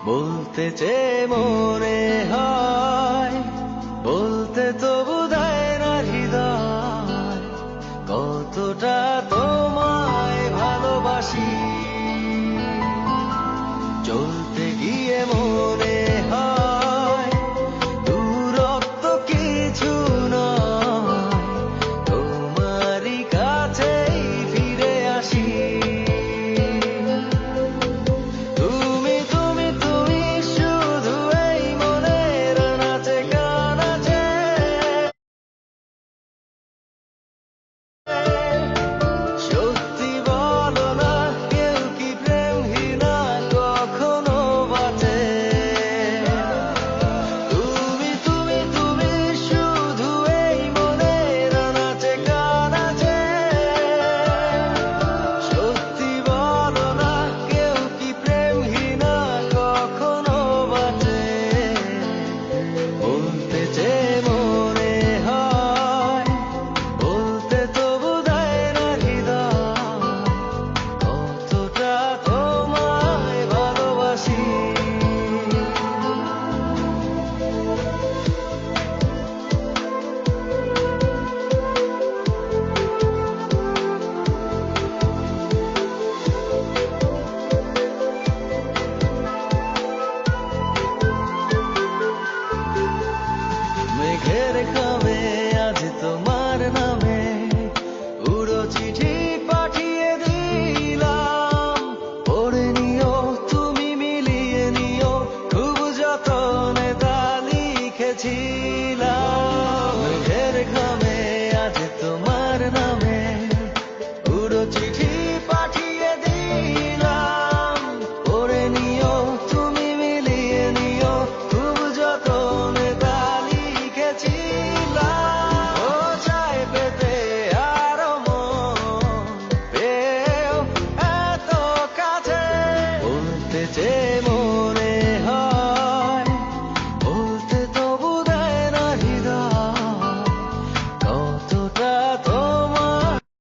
বলতে চেয়ে মনে হয়, বলতে তবু দেয় না হৃদয়, কতটা তোমায় ভালোবাসি। চলতে গিয়ে মনে হয় দূরত্ব কিছু নয়, তোমারই কাছেই ফিরে আসি। তুমি তুমি তুমি শুধু এই মনের নাচে গানাচে, সত্যি বলো না কেউ কি প্রেমহীনা কখনো বাঁচে? তুমি তুমি তুমি শুধু এই মনের নাচে গানাচে, সত্যি বলো না কেউ কি প্রেমহীনা কখনো বাঁচে? বলতে চেয়ে মনে হয়, বলতে তবু দেয় না হৃদয়, কতটা তোমায় ভালোবাসি। মেঘের খামে আজ তোমার নামে উড়ো চিঠি পাঠিয়ে দিলাম, পড়ে নিও তুমি মিলিয়ে নিও, খুব যতনে তা লিখেছিলাম। মেঘের খামে আজ তোমার নামে উড়ো চিঠি পাঠিয়ে দিলাম, পড়ে নিও তুমি মিলিয়ে নিও, খুব যতনে তা লিখেছিলাম।